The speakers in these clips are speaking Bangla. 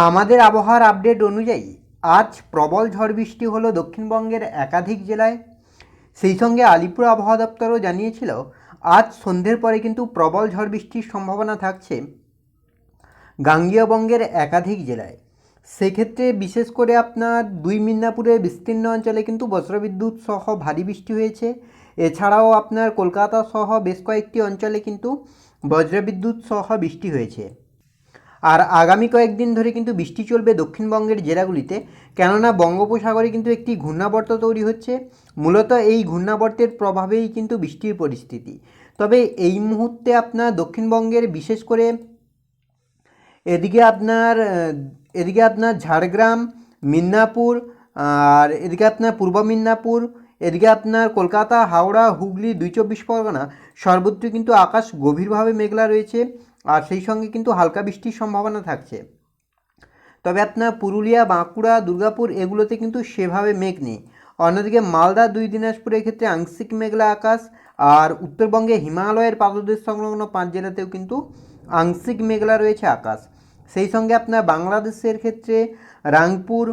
আমাদের আবহাওয়ার আপডেট অনুযায়ী আজ প্রবল ঝড় বৃষ্টি হলো দক্ষিণবঙ্গের একাধিক জেলায়। সেই সঙ্গে আলিপুর আবহাওয়া দপ্তরও জানিয়েছিল আজ সন্ধ্যের পরে কিন্তু প্রবল ঝড় বৃষ্টির সম্ভাবনা থাকছে গাঙ্গেয় বঙ্গের একাধিক জেলায়। সেক্ষেত্রে বিশেষ করে আপনার দুই মিদনাপুরের বিস্তীর্ণ অঞ্চলে কিন্তু বজ্রবিদ্যুৎ সহ ভারী বৃষ্টি হয়েছে। এছাড়াও আপনার কলকাতা সহ বেশ কয়েকটি অঞ্চলে কিন্তু বজ্রবিদ্যুৎ সহ বৃষ্টি হয়েছে। আর আগামী কয়েকদিন ধরে কিন্তু বৃষ্টি চলবে দক্ষিণবঙ্গের জেলাগুলিতে, কেননা বঙ্গোপসাগরে কিন্তু একটি ঘূর্ণাবর্ত তৈরি হচ্ছে। মূলত এই ঘূর্ণাবর্তের প্রভাবেই কিন্তু বৃষ্টির পরিস্থিতি। তবে এই মুহূর্তে আপনার দক্ষিণবঙ্গের বিশেষ করে এদিকে আপনার ঝাড়গ্রাম, মিদনাপুর, আর এদিকে আপনার পূর্ব মিদনাপুর, এদিকে আপনার কলকাতা, হাওড়া, হুগলি, 2 চব্বিশ পরগনা সর্বত্র কিন্তু আকাশ গভীরভাবে মেঘলা রয়েছে। আর সেই সঙ্গে কিন্তু হালকা বৃষ্টির সম্ভাবনা থাকছে। তবে আপনার পুরুলিয়া, বাঁকুড়া, দুর্গাপুর এগুলোতে কিন্তু সেভাবে মেঘ নেই। অন্যদিকে মালদা, 2 দিনাজপুরের ক্ষেত্রে আংশিক মেঘলা আকাশ। আর উত্তরবঙ্গে হিমালয়ের পাদদেশ সংলগ্ন 5 জেলাতেও কিন্তু আংশিক মেঘলা রয়েছে আকাশ। সেই সঙ্গে আপনার বাংলাদেশের ক্ষেত্রে রাংপুর,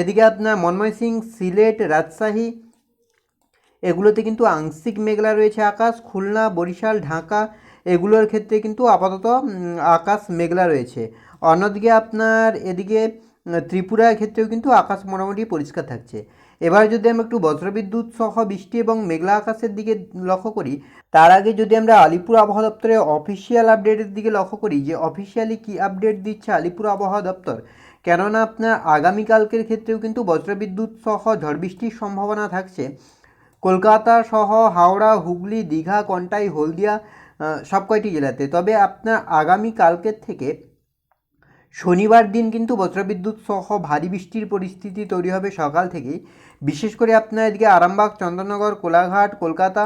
এদিকে আপনার ময়মনসিংহ, সিলেট, রাজশাহী এগুলোতে কিন্তু আংশিক মেঘলা রয়েছে আকাশ। খুলনা, বরিশাল, ঢাকা এগুলোর ক্ষেত্রে কিন্তু আপাতত আকাশ মেঘলা রয়েছে। অন্যদিকে আপনার এদিকে ত্রিপুরার ক্ষেত্রেও কিন্তু আকাশ মোটামুটি পরিষ্কার থাকছে। এবার যদি আমরা একটু বজ্রবিদ্যুৎ সহ বৃষ্টি এবং মেঘলা আকাশের দিকে লক্ষ্য করি, তার আগে যদি আমরা আলিপুর আবহাওয়া দপ্তরের অফিসিয়াল আপডেটের দিকে লক্ষ্য করি যে অফিসিয়ালি কী আপডেট দিচ্ছে আলিপুর আবহাওয়া দপ্তর, কেননা আপনার আগামীকালকের ক্ষেত্রেও কিন্তু বজ্রবিদ্যুৎ সহ ঝড় বৃষ্টির সম্ভাবনা থাকছে কলকাতা সহ হাওড়া, হুগলি, দীঘা, কন্টাই, হলদিয়া সব কয়টি জেলাতে। তবে আপনার আগামীকালকের থেকে শনিবার দিন কিন্তু বজ্রবিদ্যুৎ সহ ভারী বৃষ্টির পরিস্থিতি তৈরি হবে সকাল থেকেই। বিশেষ করে আপনার এদিকে আরামবাগ, চন্দননগর, কোলাঘাট, কলকাতা।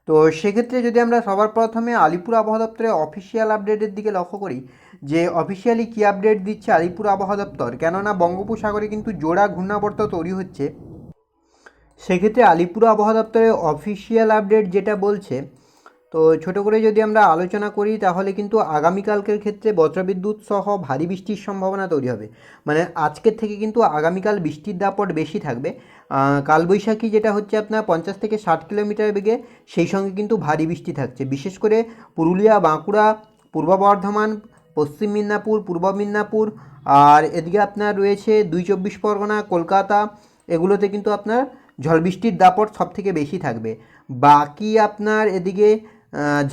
তো সেক্ষেত্রে যদি আমরা সবার প্রথমে আলিপুর আবহাওয়া দপ্তরের অফিসিয়াল আপডেটের দিকে লক্ষ্য করি যে অফিসিয়ালি কী আপডেট দিচ্ছে আলিপুর আবহাওয়া দপ্তর, কেননা বঙ্গোপসাগরে কিন্তু জোড়া ঘূর্ণাবর্ত তৈরি হচ্ছে। সেক্ষেত্রে আলিপুর আবহাওয়া দপ্তরের অফিসিয়াল আপডেট যেটা বলছে, তো ছোট করে যদি আমরা আলোচনা করি তাহলে কিন্তু আগামীকালকের ক্ষেত্রে বজ্রবিদ্যুৎ সহ ভারী বৃষ্টির সম্ভাবনা তৈরি হবে। মানে আজকের থেকে কিন্তু আগামীকাল বৃষ্টির দাপট বেশি থাকবে। কালবৈশাখী যেটা হচ্ছে আপনার 50 থেকে 60 কিলোমিটার বেগে, সেই সঙ্গে কিন্তু ভারী বৃষ্টি থাকছে। বিশেষ করে পুরুলিয়া, বাঁকুড়া, পূর্ব বর্ধমান, পশ্চিম মিদনাপুর, পূর্ব মিদনাপুর, আর এদিকে আপনার রয়েছে 2 চব্বিশ পরগনা, কলকাতা এগুলোতে কিন্তু আপনার ঝড় বৃষ্টির দাপট সবথেকে বেশি থাকবে। বাকি আপনার এদিকে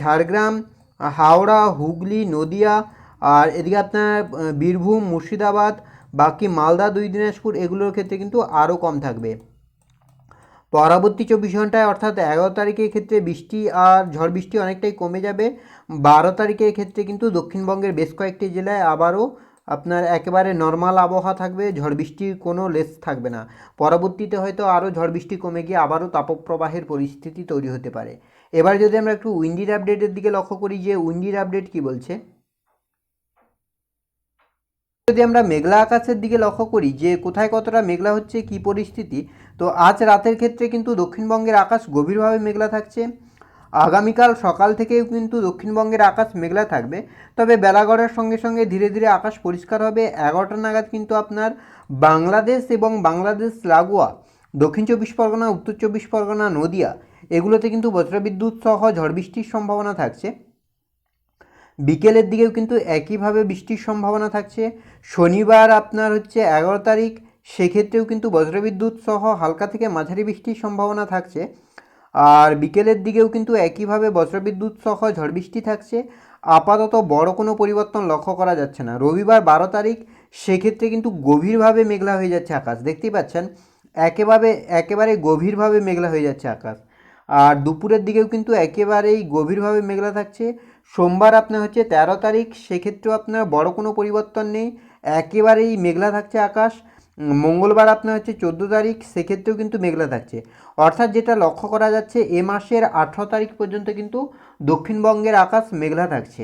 ঝাড়গ্রাম, হাওড়া, হুগলি, নদিয়া, আর এদিকে আপনার বীরভূম, মুর্শিদাবাদ, বাকি মালদা, 2 দিনাজপুর এগুলোর ক্ষেত্রে কিন্তু আরও কম থাকবে। পরবর্তী 24 ঘন্টায় অর্থাৎ 11 তারিখের ক্ষেত্রে বৃষ্টি আর ঝড় বৃষ্টি অনেকটাই কমে যাবে। 12 তারিখের ক্ষেত্রে কিন্তু দক্ষিণবঙ্গের বেশ কয়েকটি জেলায় আবারও আপনার একেবারে নর্মাল আবহাওয়া থাকবে, ঝড় বৃষ্টির কোনো লেস থাকবে না। পরবর্তীতে হয়তো আরও ঝড় বৃষ্টি কমে গিয়ে আবারও তাপপ্রবাহের পরিস্থিতি তৈরি হতে পারে। এবার যদি আমরা একটু উইন্ডির আপডেটের দিকে লক্ষ্য করি যে উইন্ডির আপডেট কী বলছে, যদি আমরা মেঘলা আকাশের দিকে লক্ষ্য করি যে কোথায় কতটা মেঘলা হচ্ছে কী পরিস্থিতি, তো আজ রাতের ক্ষেত্রে কিন্তু দক্ষিণবঙ্গের আকাশ গভীরভাবে মেঘলা থাকছে। আগামীকাল সকাল থেকেও কিন্তু দক্ষিণবঙ্গের আকাশ মেঘলা থাকবে। তবে বেলা গড়ার সঙ্গে সঙ্গে ধীরে ধীরে আকাশ পরিষ্কার হবে। 11টা নাগাদ কিন্তু আপনার বাংলাদেশ এবং বাংলাদেশ লাগোয়া 2 চব্বিশ পরগনা, উত্তর 24 পরগনা, নদিয়া এগুলোতে কিন্তু বজ্রবিদ্যুৎ সহ ঝড় বৃষ্টির সম্ভাবনা থাকছে। বিকেলের দিকেও কিন্তু একইভাবে বৃষ্টির সম্ভাবনা থাকছে। শনিবার আপনার হচ্ছে 11 তারিখ, সেক্ষেত্রেও কিন্তু বজ্রবিদ্যুৎ সহ হালকা থেকে মাঝারি বৃষ্টির সম্ভাবনা থাকছে। আর বিকেলের দিকেও কিন্তু একইভাবে বজ্রবিদ্যুৎ সহ ঝড় বৃষ্টি থাকছে। আপাতত বড় কোনো পরিবর্তন লক্ষ্য করা যাচ্ছে না। রবিবার 12 তারিখ, সেক্ষেত্রে কিন্তু গভীরভাবে মেঘলা হয়ে যাচ্ছে আকাশ, দেখতেই পাচ্ছেন একেবারে গভীরভাবে মেঘলা হয়ে যাচ্ছে আকাশ। আর দুপুরের দিকেও কিন্তু একেবারেই গভীরভাবে মেঘলা থাকছে। সোমবার আপনার হচ্ছে 13 তারিখ, সেক্ষেত্রেও আপনার বড় কোনো পরিবর্তন নেই, একেবারেই মেঘলা থাকছে আকাশ। মঙ্গলবার আপনার হচ্ছে 14 তারিখ, সেক্ষেত্রেও কিন্তু মেঘলা থাকছে। অর্থাৎ যেটা লক্ষ্য করা যাচ্ছে এ মাসের 18 তারিখ পর্যন্ত কিন্তু দক্ষিণবঙ্গের আকাশ মেঘলা থাকছে।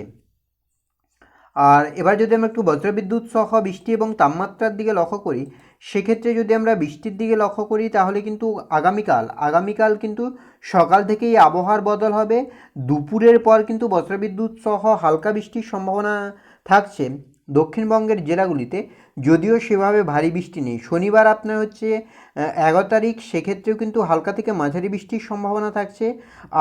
আর এবার যদি আমরা একটু বজ্রবিদ্যুৎ সহ বৃষ্টি এবং তাপমাত্রার দিকে লক্ষ্য করি, সেক্ষেত্রে যদি আমরা বৃষ্টির দিকে লক্ষ্য করি তাহলে কিন্তু আগামীকাল কিন্তু সকাল থেকেই আবহাওয়ার বদল হবে। দুপুরের পর কিন্তু বজ্রবিদ্যুৎ সহ হালকা বৃষ্টির সম্ভাবনা থাকছে। দক্ষিণবঙ্গের জেলাগুলিতে যদিও সেভাবে ভারী বৃষ্টি নেই। শনিবার আপনার হচ্ছে 11 তারিখ, সেক্ষেত্রেও কিন্তু হালকা থেকে মাঝারি বৃষ্টির সম্ভাবনা থাকছে।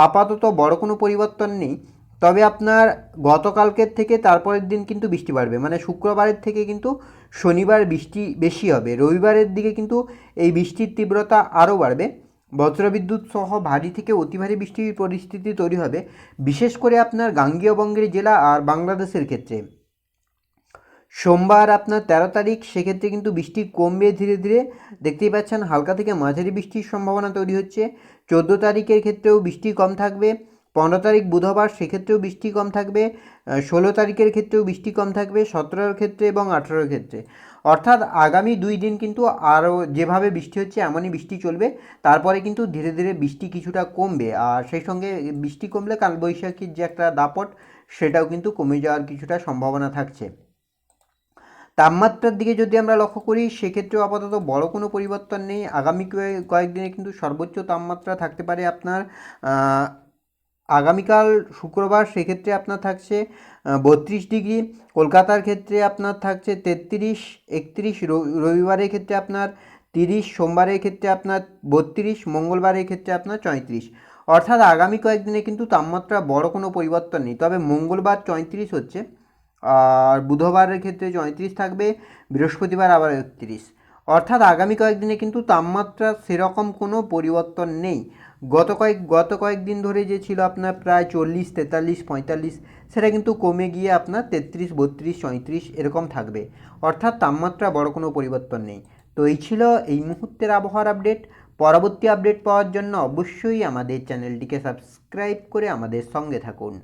আপাতত বড় কোনো পরিবর্তন নেই, তবে আপনার গতকালকের থেকে তারপরের দিন কিন্তু বৃষ্টি বাড়বে, মানে শুক্রবারের থেকে কিন্তু শনিবার বৃষ্টি বেশি হবে। রবিবারের দিকে কিন্তু এই বৃষ্টির তীব্রতা আরও বাড়বে। বজ্রবিদ্যুৎ সহ ভারী থেকে অতি ভারী বৃষ্টির পরিস্থিতি তৈরি হবে, বিশেষ করে আপনার গাঙ্গেয় বঙ্গের জেলা আর বাংলাদেশের ক্ষেত্রে। সোমবার আপনার 13 তারিখ, সেক্ষেত্রে কিন্তু বৃষ্টি কমবে ধীরে ধীরে, দেখতেই পাচ্ছেন হালকা থেকে মাঝারি বৃষ্টির সম্ভাবনা তৈরি হচ্ছে। 14 তারিখের ক্ষেত্রেও বৃষ্টি কম থাকবে। 15 তারিখ বুধবার, সেক্ষেত্রেও বৃষ্টি কম থাকবে। 16 তারিখের ক্ষেত্রেও বৃষ্টি কম থাকবে, 17 ক্ষেত্রে এবং 18 ক্ষেত্রে। অর্থাৎ আগামী 2 দিন কিন্তু আরও যেভাবে বৃষ্টি হচ্ছে এমনই বৃষ্টি চলবে। তারপরে কিন্তু ধীরে ধীরে বৃষ্টি কিছুটা কমবে, আর সেই সঙ্গে বৃষ্টি কমলে কালবৈশাখীর যে একটা দাপট, সেটাও কিন্তু কমে যাওয়ার কিছুটা সম্ভাবনা থাকছে। তাপমাত্রার দিকে যদি আমরা লক্ষ্য করি, সেক্ষেত্রেও আপাতত বড় কোনো পরিবর্তন নেই। আগামী কয়েকদিনে কিন্তু সর্বোচ্চ তাপমাত্রা থাকতে পারে আপনার আগামীকাল শুক্রবার, সেক্ষেত্রে আপনার থাকছে 32 ডিগ্রি। কলকাতার ক্ষেত্রে আপনার থাকছে 33, 31। রবিবারের ক্ষেত্রে আপনার 30, সোমবারের ক্ষেত্রে আপনার 32, মঙ্গলবারের ক্ষেত্রে আপনার 34। অর্থাৎ আগামী কয়েকদিনে কিন্তু তাপমাত্রা বড় কোনো পরিবর্তন নেই, তবে মঙ্গলবার 34 হচ্ছে, আর বুধবারের ক্ষেত্রে 34 থাকবে, বৃহস্পতিবার আবার 31। অর্থাৎ আগামী কয়েকদিনে কিন্তু তাপমাত্রা সেরকম কোনো পরিবর্তন নেই। গত কয়েকদিন ধরে যে ছিল আপনার প্রায় 40, 43, 45, সেটা কিন্তু কমে গিয়ে আপনার 33, 32, 34 এরকম থাকবে। অর্থাৎ তাপমাত্রা বড় কোনো পরিবর্তন নেই। তো এই ছিল এই মুহূর্তের আবহাওয়ার আপডেট। পরবর্তী আপডেট পাওয়ার জন্য অবশ্যই আমাদের চ্যানেলটিকে সাবস্ক্রাইব করে আমাদের সঙ্গে থাকুন।